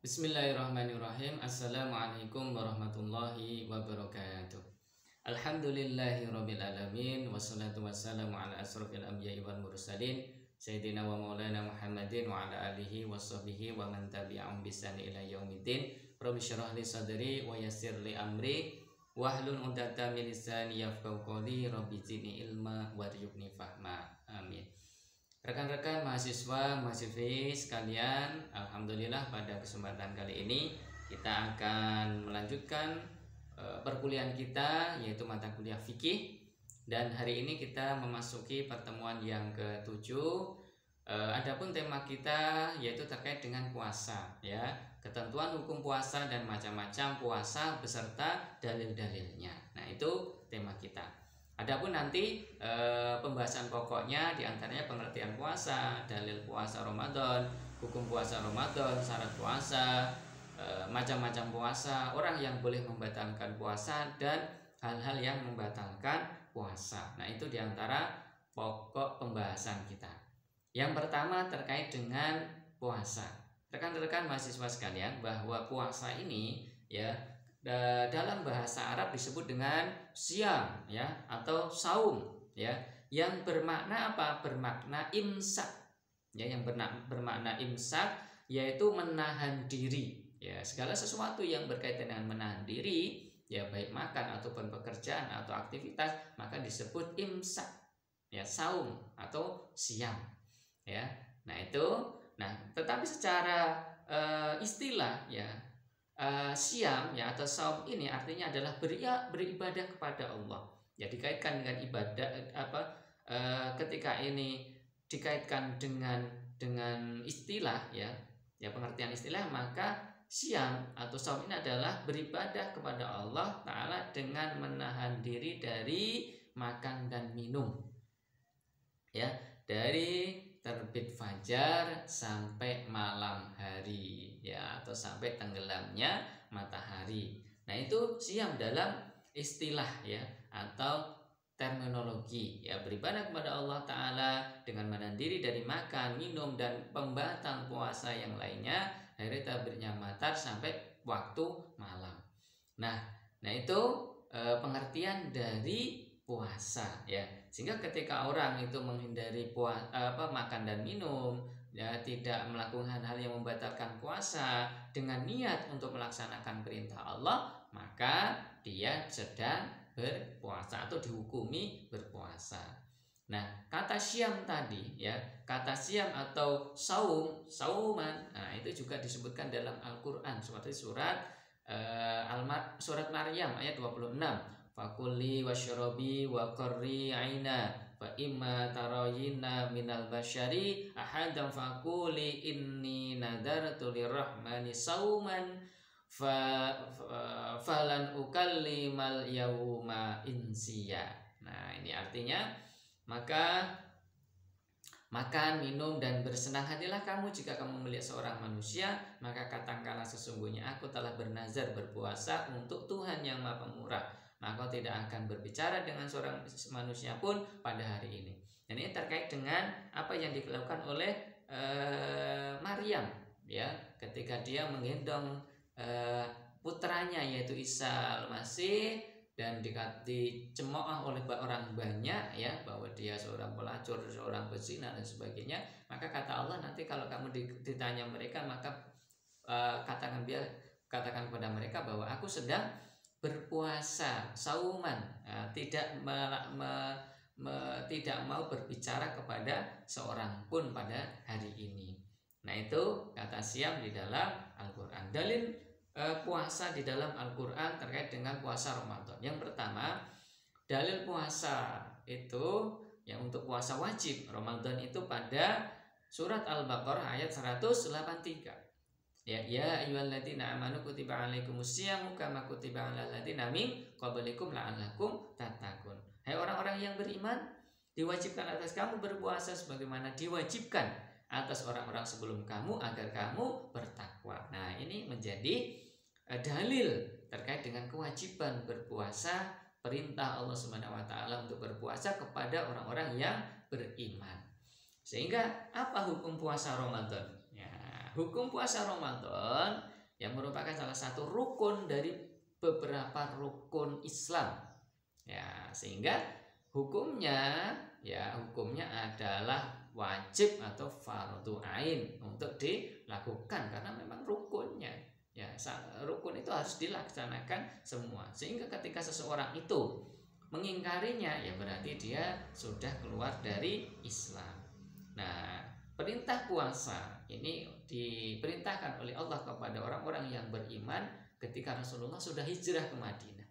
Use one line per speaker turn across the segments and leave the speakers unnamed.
Bismillahirrahmanirrahim. Assalamualaikum warahmatullahi wabarakatuh. Alhamdulillahirabbil alamin wassalatu wassalamu ala asrofil anbiya'i wal mursalin sayyidina wa maulana Muhammadin wa ala alihi washabbihi wa man tabi'ahum bi ihsan ila yaumiddin. Rabbi shrah li sadri wa yassir li amri wahlul 'uqdatam min lisani yafqahu qawli. Rabbi zidni ilma warzuqni fahma. Amin. Rekan-rekan mahasiswa, mahasiswi sekalian, alhamdulillah pada kesempatan kali ini kita akan melanjutkan perkuliahan kita, yaitu mata kuliah fikih. Dan hari ini kita memasuki pertemuan yang ke-7. Adapun tema kita yaitu terkait dengan puasa, ya, ketentuan hukum puasa dan macam-macam puasa beserta dalil-dalilnya. Nah, itu tema kita. Adapun nanti pembahasan pokoknya diantaranya pengertian puasa, dalil puasa Ramadan, hukum puasa Ramadan, syarat puasa, macam-macam puasa, orang yang boleh membatalkan puasa, dan hal-hal yang membatalkan puasa. Nah, itu diantara pokok pembahasan kita. Yang pertama terkait dengan puasa. Rekan-rekan mahasiswa sekalian, bahwa puasa ini ya dalam bahasa Arab disebut dengan siam, ya, atau saum, ya, yang bermakna apa? Bermakna imsak, ya, yang bermakna imsak yaitu menahan diri, ya, segala sesuatu yang berkaitan dengan menahan diri, ya, baik makan ataupun pekerjaan atau aktivitas, maka disebut imsak, ya, saum atau siam, ya. Nah, itu, tetapi secara istilah, ya, siam, ya, atau saum ini artinya adalah beribadah kepada Allah, ya, dikaitkan dengan ibadah ketika ini dikaitkan dengan istilah, ya pengertian istilah, maka siam atau saum ini adalah beribadah kepada Allah Ta'ala dengan menahan diri dari makan dan minum, ya, dari terbit fajar sampai malam hari, ya, atau sampai tenggelamnya matahari. Nah, itu siam dalam istilah, ya, atau terminologi, ya, beribadah kepada Allah Ta'ala dengan menahan diri dari makan, minum, dan pembatal puasa yang lainnya dari terbitnya matahari sampai waktu malam. Nah itu pengertian dari puasa, ya, sehingga ketika orang itu menghindari makan dan minum, ya, tidak melakukan hal-hal yang membatalkan puasa dengan niat untuk melaksanakan perintah Allah, maka dia sedang berpuasa atau dihukumi berpuasa. Nah, kata siam tadi, ya, kata siam atau sauman, nah, itu juga disebutkan dalam Al-Qur'an seperti surat Maryam ayat 26. Fakuli wasyrobi wa qarri aina fa imma tarayina minal basyari ahadam fakuli inni nadartu lirrahmani sauman falan ukallimal yauma insiya. Nah, ini artinya, maka makan, minum, dan bersenang hatilah kamu jika kamu melihat seorang manusia, maka katakanlah sesungguhnya aku telah bernazar berpuasa untuk Tuhan yang Maha Pemurah, maka tidak akan berbicara dengan seorang manusia pun pada hari ini. Dan ini terkait dengan apa yang dilakukan oleh Maryam, ya, ketika dia menggendong putranya yaitu Isa Al-Masih, dan dicemooh oleh orang banyak, ya, bahwa dia seorang pelacur, seorang pezina, dan sebagainya. Maka kata Allah, nanti kalau kamu ditanya mereka, maka katakan kepada mereka bahwa aku sedang berpuasa sauman, tidak mau berbicara kepada seorang pun pada hari ini. Nah, itu kata siam di dalam Al-Quran. Dalil puasa di dalam Al-Quran terkait dengan puasa Ramadan. Yang pertama, dalil puasa itu yang untuk puasa wajib Ramadan itu pada surat Al-Baqarah ayat 183. Ya ayyuhalladzina amanu kutiba alaikumusyamu kama kutiba alal ladzina min qablikum la'allakum tattaqun. Hai orang-orang yang beriman, diwajibkan atas kamu berpuasa sebagaimana diwajibkan atas orang-orang sebelum kamu agar kamu bertakwa. Nah, ini menjadi dalil terkait dengan kewajiban berpuasa, perintah Allah Subhanahu wa taala untuk berpuasa kepada orang-orang yang beriman. Sehingga apa hukum puasa Ramadan? Ya, hukum puasa Ramadan yang merupakan salah satu rukun dari beberapa rukun Islam. Ya, sehingga hukumnya adalah wajib atau fardu ain untuk dilakukan karena memang rukunnya. Ya, rukun itu harus dilaksanakan semua. Sehingga ketika seseorang itu mengingkarinya, ya berarti dia sudah keluar dari Islam. Nah, perintah puasa ini diperintahkan oleh Allah kepada orang-orang yang beriman ketika Rasulullah sudah hijrah ke Madinah.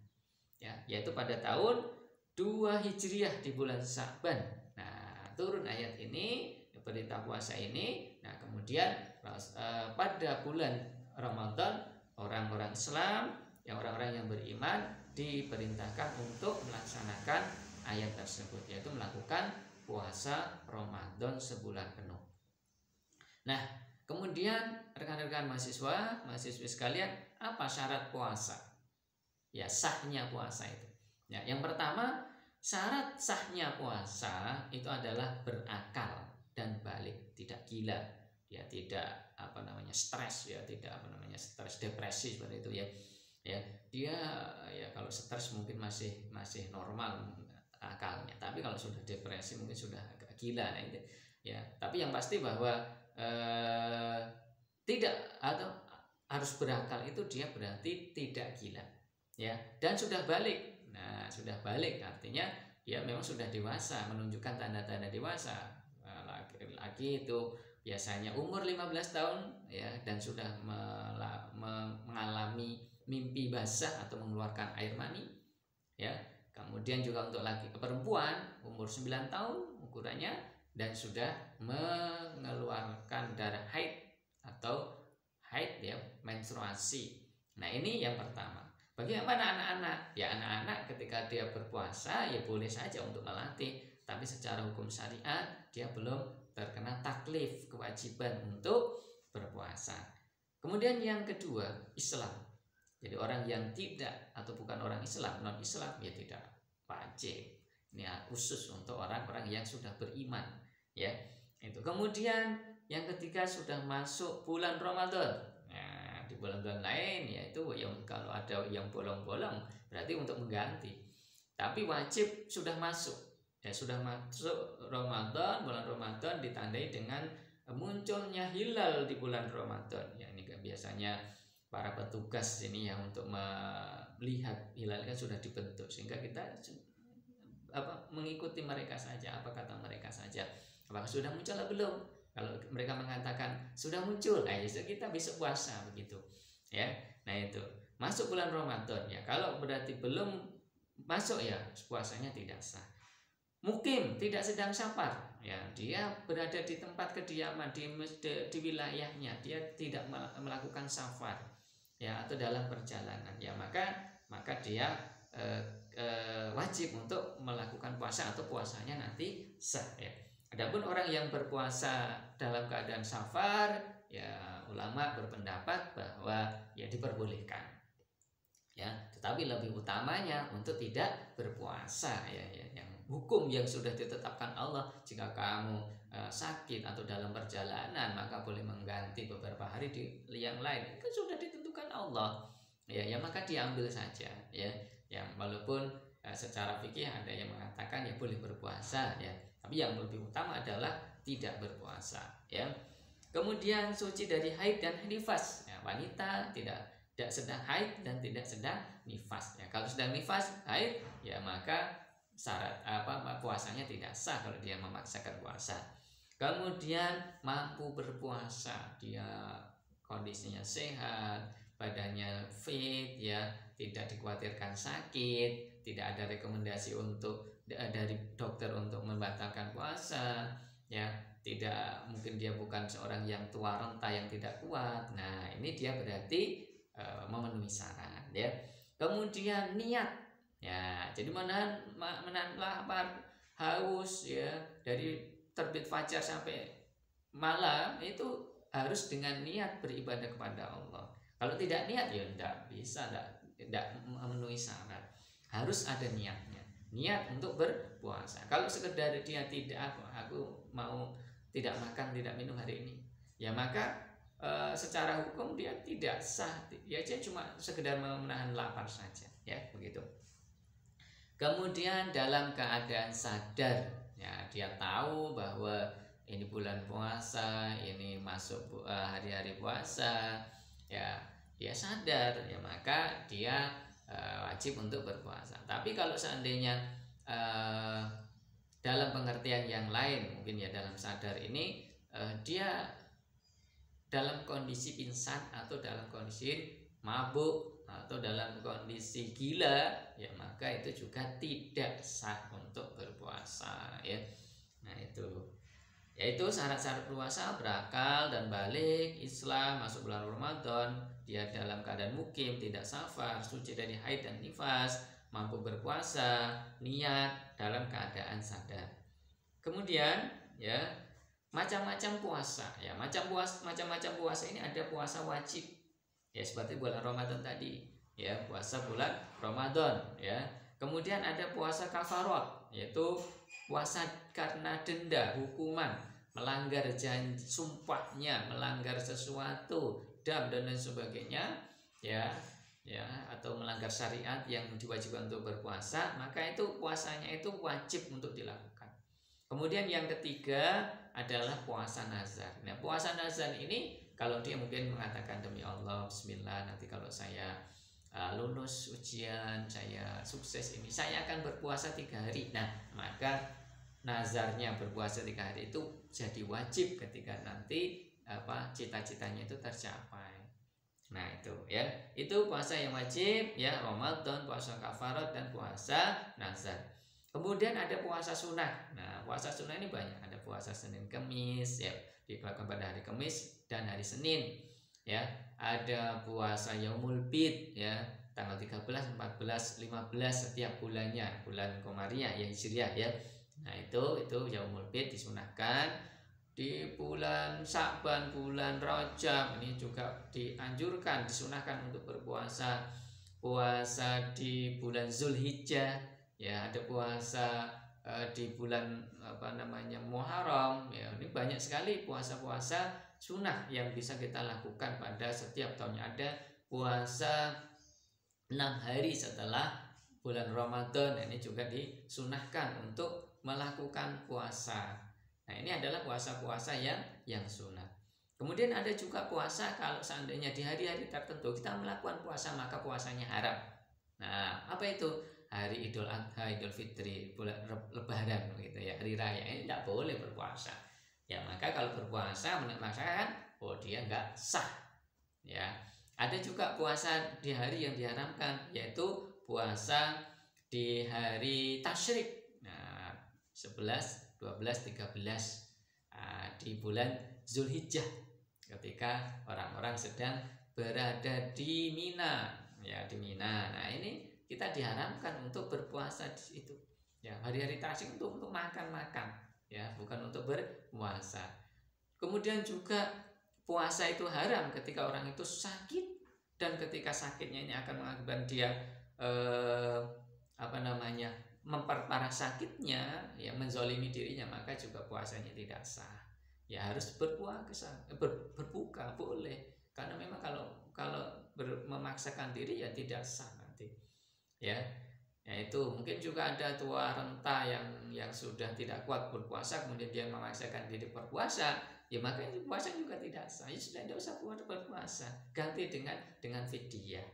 Ya, yaitu pada tahun 2 Hijriah di bulan Sya'ban. Nah, turun ayat ini, perintah puasa ini. Nah, kemudian pada bulan Ramadan orang-orang Islam, orang-orang yang beriman diperintahkan untuk melaksanakan ayat tersebut, yaitu melakukan puasa Ramadan sebulan penuh. Nah, kemudian rekan-rekan mahasiswi sekalian, apa syarat puasa? Ya, sahnya puasa itu. Ya, yang pertama, syarat sahnya puasa itu adalah berakal dan balik, tidak gila. Ya, tidak stres, ya tidak stres depresi seperti itu ya. Ya, dia ya kalau stres mungkin masih normal akalnya, tapi kalau sudah depresi mungkin sudah agak gila. Nah, itu ya, tapi yang pasti bahwa tidak atau harus berakal itu dia berarti tidak gila ya, dan sudah balik. Nah, sudah balik artinya dia memang sudah dewasa, menunjukkan tanda-tanda dewasa. Laki-laki itu biasanya umur 15 tahun ya, dan sudah mengalami mimpi basah atau mengeluarkan air mani ya. Kemudian juga untuk perempuan umur 9 tahun ukurannya dan sudah mengeluarkan darah haid atau haid ya, menstruasi. Nah, ini yang pertama. Bagaimana anak-anak? Ya, anak-anak ketika dia berpuasa ya boleh saja untuk melatih, tapi secara hukum syariat dia belum terkena taklif, kewajiban untuk berpuasa. Kemudian yang kedua, Islam. Jadi orang yang tidak atau bukan orang Islam, non Islam, ya tidak wajib. Ini khusus untuk orang-orang yang sudah beriman ya. Itu. Kemudian yang ketiga, sudah masuk bulan Ramadan. Nah, di bulan-bulan lain yaitu yang kalau ada yang bolong-bolong berarti untuk mengganti. Tapi wajib sudah masuk. Ya, sudah masuk Ramadan, bulan Ramadan ditandai dengan munculnya hilal di bulan Ramadan. Ya, ini kan biasanya para petugas ini yang untuk melihat hilal kan sudah dibentuk, sehingga kita mengikuti mereka saja, apa kata mereka saja. Apakah sudah muncul atau belum? Kalau mereka mengatakan sudah muncul, nah justru kita besok puasa begitu. Ya. Nah, itu. Masuk bulan Ramadan ya. Kalau berarti belum masuk ya puasanya tidak sah. Mukim, tidak sedang safar ya, dia berada di tempat kediaman di wilayahnya, dia tidak melakukan safar ya atau dalam perjalanan ya, maka dia wajib untuk melakukan puasa atau puasanya nanti sah ya. Adapun orang yang berpuasa dalam keadaan safar ya, ulama berpendapat bahwa ya diperbolehkan ya, tetapi lebih utamanya untuk tidak berpuasa ya, yang hukum yang sudah ditetapkan Allah. Jika kamu sakit atau dalam perjalanan, maka boleh mengganti beberapa hari di yang lain. Itu sudah ditentukan Allah ya, maka diambil saja ya. Yang walaupun secara fikih ada yang mengatakan ya boleh berpuasa ya, tapi yang lebih utama adalah tidak berpuasa ya. Kemudian suci dari haid dan nifas ya, wanita tidak sedang haid dan tidak sedang nifas ya. Kalau sedang nifas haid ya, maka syarat puasanya tidak sah kalau dia memaksakan puasa. Kemudian mampu berpuasa, dia kondisinya sehat, badannya fit ya, tidak dikhawatirkan sakit, tidak ada rekomendasi dari dokter untuk membatalkan puasa ya, tidak mungkin dia bukan seorang yang tua renta yang tidak kuat. Nah, ini dia berarti memenuhi syarat ya. Kemudian niat ya, jadi menahan lapar, haus ya, dari terbit fajar sampai malam itu harus dengan niat beribadah kepada Allah. Kalau tidak niat ya tidak bisa, tidak memenuhi syarat. Harus ada niatnya, niat untuk berpuasa. Kalau sekedar dia tidak, aku mau tidak makan tidak minum hari ini ya, maka secara hukum dia tidak sah, dia cuma sekedar menahan lapar saja, ya begitu. Kemudian dalam keadaan sadar, ya dia tahu bahwa ini bulan puasa, ini masuk hari-hari puasa, ya dia sadar, ya maka dia wajib untuk berpuasa. Tapi kalau seandainya dalam pengertian yang lain, mungkin ya dalam sadar ini dia dalam kondisi pingsan atau dalam kondisi mabuk atau dalam kondisi gila, ya maka itu juga tidak sah untuk berpuasa, ya. Nah itu, yaitu syarat-syarat puasa: berakal dan balik, Islam, masuk bulan Ramadan, dia dalam keadaan mukim, tidak safar, suci dari haid dan nifas, mampu berpuasa, niat dalam keadaan sadar. Kemudian ya macam-macam puasa, ya macam-macam puasa ini ada puasa wajib, ya seperti bulan Ramadan tadi, ya puasa bulan Ramadan, ya. Kemudian ada puasa kafarat, yaitu puasa karena denda, hukuman, melanggar janji, sumpahnya, melanggar sesuatu, dam dan lain sebagainya, ya atau melanggar syariat yang diwajibkan untuk berpuasa, maka itu puasanya itu wajib untuk dilakukan. Kemudian yang ketiga adalah puasa nazar. Nah, puasa nazar ini kalau dia mungkin mengatakan, demi Allah, bismillah, nanti kalau saya lulus ujian, saya sukses ini, saya akan berpuasa 3 hari. Nah, maka nazarnya berpuasa 3 hari itu jadi wajib ketika nanti cita-citanya itu tercapai. Nah itu ya, itu puasa yang wajib, ya Ramadan, puasa kafarat dan puasa nazar. Kemudian ada puasa sunnah. Nah puasa sunnah ini banyak, ada puasa Senin Kemis, ya dilakukan pada hari Kemis dan hari Senin, ya ada puasa Yaumul Bid, ya tanggal 13, 14, 15 setiap bulannya, bulan Komariah ya Hijriah, ya. Nah itu Yaumul Bid disunahkan. Di bulan Sya'ban, bulan Rajab ini juga dianjurkan, disunahkan untuk berpuasa. Puasa di bulan Zulhijjah, ya ada puasa di bulan Muharram, ya ini banyak sekali puasa-puasa sunnah yang bisa kita lakukan pada setiap tahunnya. Ada puasa 6 hari setelah bulan Ramadan, ini juga disunahkan untuk melakukan puasa. Nah ini adalah puasa-puasa yang sunnah. Kemudian ada juga puasa kalau seandainya di hari-hari tertentu kita melakukan puasa maka puasanya haram. Nah apa itu? Hari Idul Adha, Idul Fitri, bulan Lebaran gitu ya, hari raya ini tidak boleh berpuasa. Ya maka kalau berpuasa memaksakan, dia nggak sah. Ya ada juga puasa di hari yang diharamkan, yaitu puasa di hari tasyrik. Nah 11, 12, 13 di bulan Zulhijjah, ketika orang-orang sedang berada di Mina, ya di Mina. Nah ini kita diharamkan untuk berpuasa di situ, ya hari-hari tasyrik untuk makan-makan, ya bukan untuk berpuasa. Kemudian juga puasa itu haram ketika orang itu sakit, dan ketika sakitnya ini akan mengakibatkan dia memperparah sakitnya, ya menzolimi dirinya, maka juga puasanya tidak sah. Ya harus berbuka boleh, karena memang kalau memaksakan diri ya tidak sah nanti. Ya itu mungkin juga ada tua renta yang sudah tidak kuat berpuasa, kemudian dia memaksakan diri berpuasa, ya maka puasa juga tidak sah. Ya sudah, tidak usah berpuasa, ganti dengan fidyah,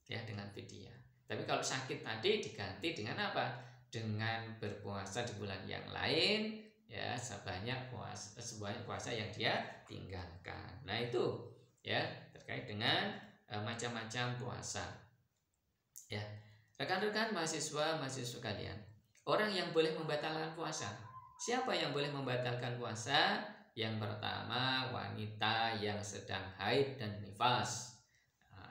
ya dengan fidyah. Tapi kalau sakit tadi diganti dengan apa? Dengan berpuasa di bulan yang lain, ya sebanyak puasa yang dia tinggalkan. Nah itu ya terkait dengan macam-macam puasa. Ya rekan-rekan mahasiswa kalian, orang yang boleh membatalkan puasa, siapa yang boleh membatalkan puasa? Yang pertama, wanita yang sedang haid dan nifas.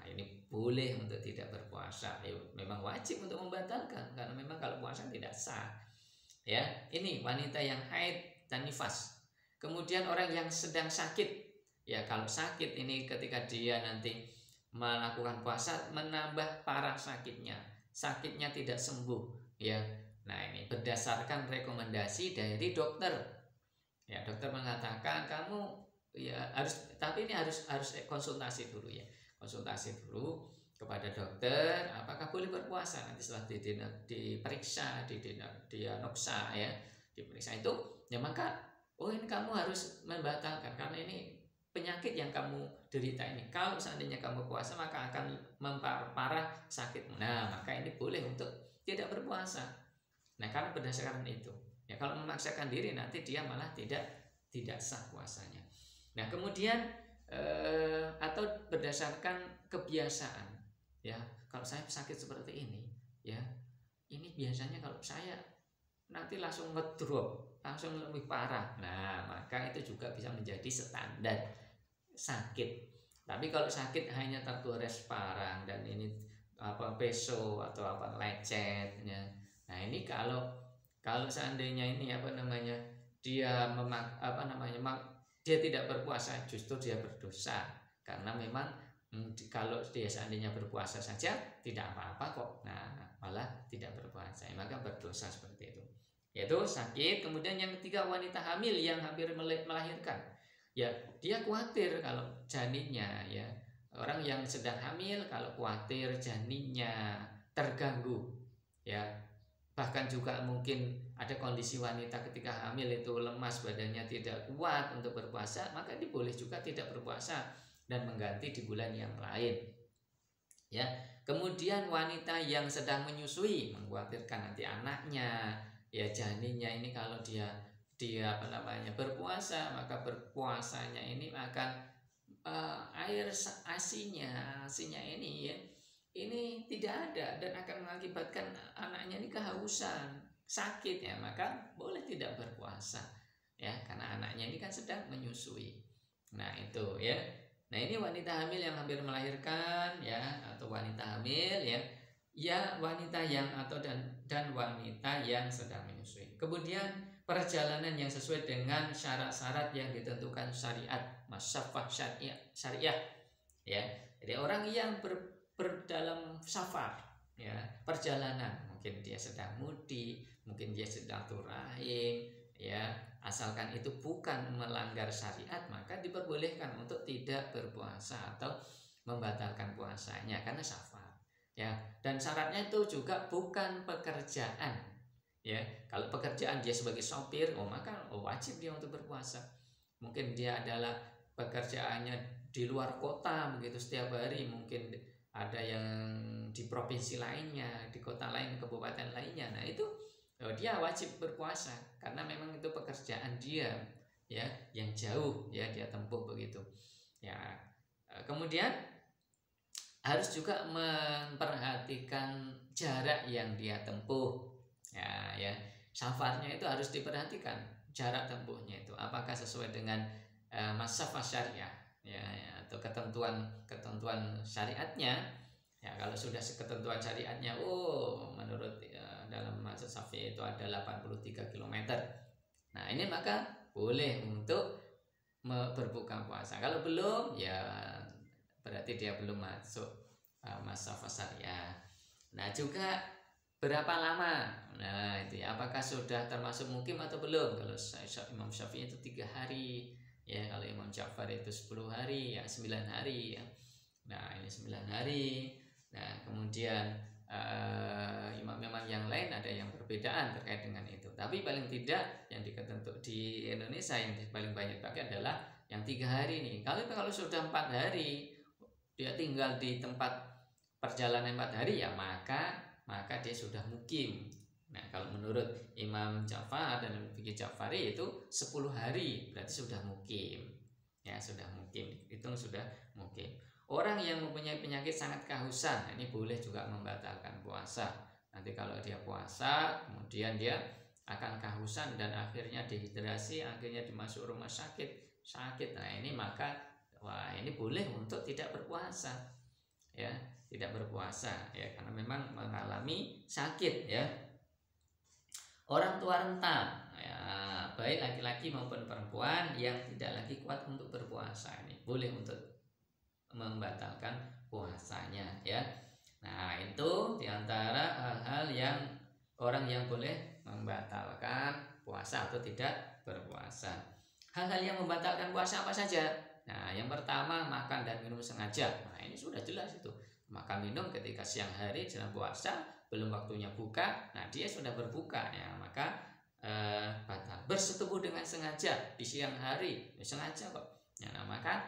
Ini boleh untuk tidak berpuasa, memang wajib untuk membatalkan, karena memang kalau puasa tidak sah. Ya ini wanita yang haid dan nifas. Kemudian orang yang sedang sakit, ya kalau sakit ini ketika dia nanti melakukan puasa menambah parah sakitnya tidak sembuh, ya. Nah ini berdasarkan rekomendasi dari dokter, ya dokter mengatakan kamu ya harus, tapi ini harus konsultasi dulu ya, konsultasi dulu kepada dokter apakah boleh berpuasa. Nanti setelah diperiksa, diagnosa ya, diperiksa itu ya, maka oh ini kamu harus membatalkan karena ini penyakit yang kamu derita ini. Kalau seandainya kamu puasa maka akan memperparah sakitmu. Nah, maka ini boleh untuk tidak berpuasa. Nah, karena berdasarkan itu. Ya, kalau memaksakan diri nanti dia malah tidak sah puasanya. Nah, kemudian atau berdasarkan kebiasaan. Ya, kalau saya sakit seperti ini, ya, ini biasanya kalau saya nanti langsung ngedrop, langsung lebih parah. Nah, maka itu juga bisa menjadi standar sakit. Tapi kalau sakit hanya tergores parang dan ini apa peso atau apa lecetnya. Nah, ini kalau seandainya ini apa namanya dia dia tidak berpuasa, justru dia berdosa karena memang kalau dia seandainya berpuasa saja tidak apa-apa kok. Nah, malah tidak berpuasa, maka berdosa seperti itu. Yaitu sakit. Kemudian yang ketiga, wanita hamil yang hampir melahirkan. Ya, dia khawatir kalau janinnya ya. Orang yang sedang hamil kalau khawatir janinnya terganggu ya. Bahkan juga mungkin ada kondisi wanita ketika hamil itu lemas, badannya tidak kuat untuk berpuasa, maka dia boleh juga tidak berpuasa dan mengganti di bulan yang lain. Ya. Kemudian wanita yang sedang menyusui, mengkhawatirkan nanti anaknya ya, janinnya ini kalau dia apa namanya berpuasa, maka berpuasanya ini akan air asinya ini ya, ini tidak ada dan akan mengakibatkan anaknya ini kehausan, sakit ya, maka boleh tidak berpuasa ya, karena anaknya ini kan sedang menyusui. Nah, itu ya. Nah, ini wanita hamil yang hampir melahirkan ya, atau wanita hamil ya, wanita yang atau dan wanita yang sedang menyusui. Kemudian perjalanan yang sesuai dengan syarat-syarat yang ditentukan syariat, masyafah syariah ya. Jadi orang yang dalam safar ya, perjalanan, mungkin dia sedang mudik, mungkin dia sedang turahim ya, asalkan itu bukan melanggar syariat, maka diperbolehkan untuk tidak berpuasa atau membatalkan puasanya karena safar ya. Dan syaratnya itu juga bukan pekerjaan ya. Kalau pekerjaan dia sebagai sopir, maka wajib dia untuk berpuasa. Mungkin dia adalah pekerjaannya di luar kota begitu setiap hari, mungkin ada yang di provinsi lainnya, di kota lain, kabupaten lainnya. Nah, itu dia wajib berpuasa karena memang itu pekerjaan dia ya, yang jauh ya dia tempuh begitu. Ya. Kemudian harus juga memperhatikan jarak yang dia tempuh. Ya, safarnya itu harus diperhatikan jarak tempuhnya itu apakah sesuai dengan masafah syariah ya, atau ketentuan syariatnya ya. Kalau sudah ketentuan syariatnya menurut dalam mazhab Syafi'i itu ada 83 km. Nah, ini maka boleh untuk berbuka puasa. Kalau belum ya berarti dia belum masuk masafah syariah. Nah, juga berapa lama? Nah, itu ya, apakah sudah termasuk mukim atau belum? Kalau Imam Syafi'i itu 3 hari ya, kalau Imam Ja'far itu 10 hari ya, 9 hari ya. Nah, ini 9 hari. Nah, kemudian imam-imam yang lain ada yang perbedaan terkait dengan itu. Tapi paling tidak yang diketentuk di Indonesia yang paling banyak pakai adalah yang 3 hari nih. Kalau sudah 4 hari dia tinggal di tempat perjalanan 4 hari ya, maka dia sudah mukim. Nah, kalau menurut Imam Ja'far dan fikih Ja'fari itu 10 hari berarti sudah mukim. Ya, sudah mukim. Hitung sudah mukim. Orang yang mempunyai penyakit sangat kehausan, ini boleh juga membatalkan puasa. Nanti kalau dia puasa, kemudian dia akan kehausan dan akhirnya dehidrasi, akhirnya dimasuk rumah sakit. Nah, ini maka ini boleh untuk tidak berpuasa. Ya, tidak berpuasa ya, karena memang mengalami sakit ya. Orang tua rentan ya, baik laki-laki maupun perempuan yang tidak lagi kuat untuk berpuasa, ini boleh untuk membatalkan puasanya ya. Nah, itu diantara hal-hal yang orang yang boleh membatalkan puasa atau tidak berpuasa. Hal-hal yang membatalkan puasa apa saja? Nah, yang pertama makan dan minum sengaja. Nah, ini sudah jelas itu. Makan minum ketika siang hari dalam puasa, belum waktunya buka, nah dia sudah berbuka ya, maka batal. Bersetubuh dengan sengaja di siang hari, ya, sengaja kok. Ya, nah, maka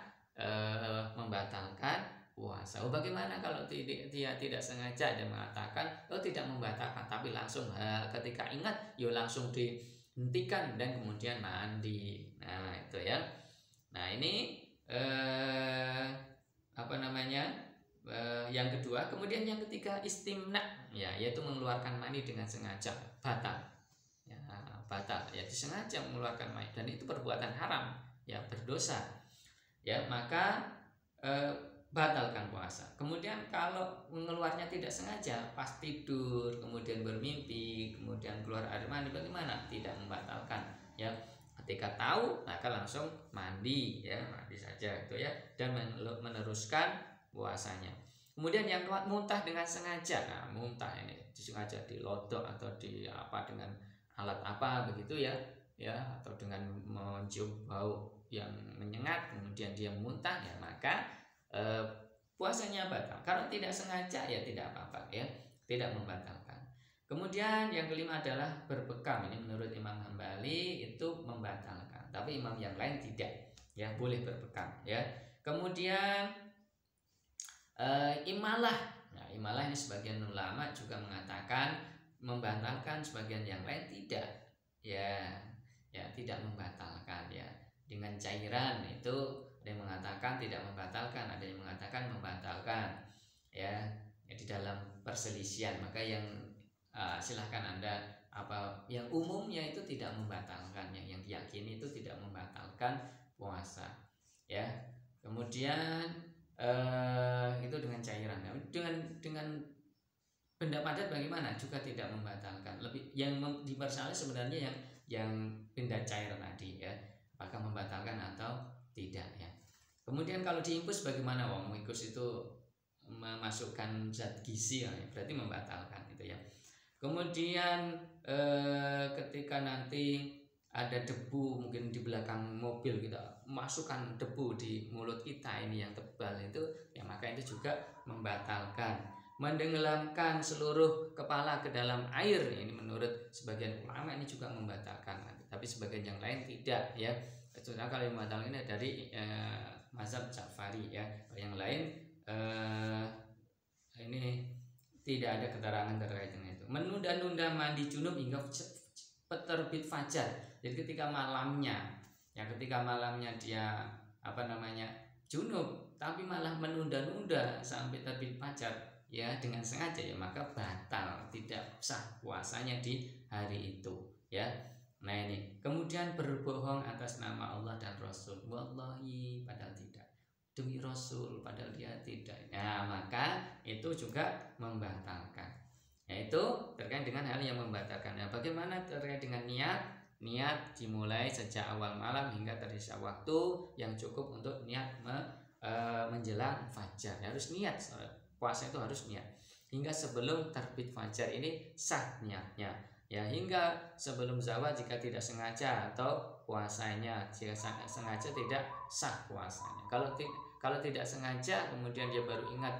membatalkan puasa. Oh, bagaimana kalau dia tidak sengaja dan mengatakan tidak membatalkan, tapi langsung ketika ingat, langsung dihentikan dan kemudian mandi. Nah, itu ya. Nah, ini yang kedua. Kemudian yang ketiga istimna, ya, yaitu mengeluarkan mani dengan sengaja, batal. Ya, batal. Ya, disengaja mengeluarkan mani dan itu perbuatan haram, ya, berdosa. Ya, maka batalkan puasa. Kemudian kalau mengeluarnya tidak sengaja, pas tidur, kemudian bermimpi, kemudian keluar air mani, bagaimana? Tidak membatalkan. Ya, ketika tahu maka langsung mandi, ya, mandi saja itu ya, dan meneruskan puasanya. Kemudian yang keempat, muntah dengan sengaja. Nah, muntah ini disengaja dilodok atau dengan alat apa begitu ya, atau dengan mencium bau yang menyengat kemudian dia muntah, ya, maka puasanya batal. Kalau tidak sengaja ya tidak apa-apa, ya, tidak membatalkan. Kemudian yang kelima adalah berbekam. Ini menurut Imam Hambali itu membatalkan, tapi imam yang lain tidak, ya, boleh berbekam, ya. Kemudian imalah. Nah, imalah ini sebagian ulama juga mengatakan membatalkan, sebagian yang lain tidak, ya, tidak membatalkan, ya. Dengan cairan itu ada yang mengatakan tidak membatalkan, ada yang mengatakan membatalkan, ya, di dalam perselisihan. Maka yang silahkan Anda yang umumnya itu tidak membatalkan, yang diyakini itu tidak membatalkan puasa, ya. Kemudian itu dengan cairan. Dengan benda padat bagaimana? Juga tidak membatalkan. Lebih yang dipersalahkan sebenarnya yang benda cair tadi, ya, apakah membatalkan atau tidak, ya. Kemudian kalau diinfus bagaimana? Menginfus itu memasukkan zat gizi, ya, berarti membatalkan, gitu ya. Kemudian ketika nanti ada debu mungkin di belakang mobil, kita masukkan debu di mulut kita ini yang tebal itu, ya, maka itu juga membatalkan. Mendenggelamkan seluruh kepala ke dalam air, ini menurut sebagian ulama ini juga membatalkan, tapi sebagian yang lain tidak, ya. Contohnya kalau yang membatalkan ini dari mazhab Ja'fari, ya. Yang lain ini tidak ada keterangan terkait dengan itu. Menunda-nunda mandi junub hingga terbit fajar. Jadi ketika malamnya dia junub, tapi malah menunda-nunda sampai terbit fajar, ya, dengan sengaja, ya, maka batal, tidak sah puasanya di hari itu, ya. Nah, ini kemudian berbohong atas nama Allah dan Rasul, wallahi, padahal tidak, demi Rasul, padahal dia tidak. Nah, maka itu juga membatalkan. Yaitu terkait dengan hal yang membatalkan. Nah, bagaimana terkait dengan niat? Niat dimulai sejak awal malam hingga tersisa waktu yang cukup untuk niat menjelang fajar. Harus niat, puasa itu harus niat. Hingga sebelum terbit fajar ini sah niatnya. Ya, hingga sebelum zawal jika tidak sengaja, atau puasanya jika sengaja tidak sah puasanya. Kalau tidak sengaja kemudian dia baru ingat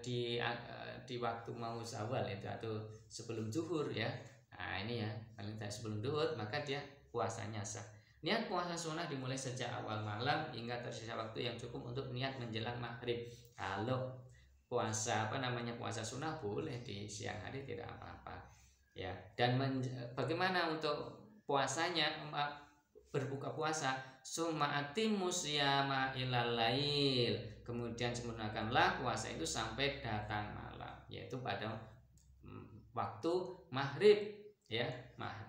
di waktu mau zawal itu atau sebelum zuhur, ya. Nah, ini ya, paling tidak sebelum zuhur, maka dia puasanya sah. Niat puasa sunnah dimulai sejak awal malam hingga tersisa waktu yang cukup untuk niat menjelang maghrib. Kalau puasa puasa sunnah boleh di siang hari, tidak apa-apa, ya. Dan bagaimana untuk puasanya, berbuka puasa? Summa atimmu syama ilal lail. Kemudian sempurnakanlah puasa itu sampai datang malam, yaitu pada waktu maghrib, ya.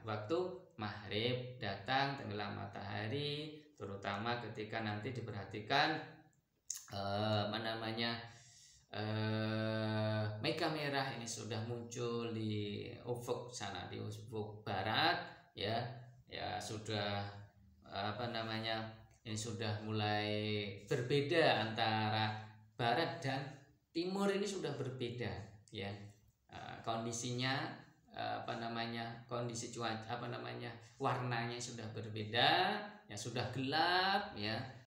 Waktu maghrib datang tenggelam matahari, terutama ketika nanti diperhatikan mega merah ini sudah muncul di ufuk sana, di ufuk barat, ya sudah ini sudah mulai berbeda antara barat dan timur, ini sudah berbeda, ya. Kondisinya kondisi cuaca warnanya sudah berbeda, ya sudah gelap ya,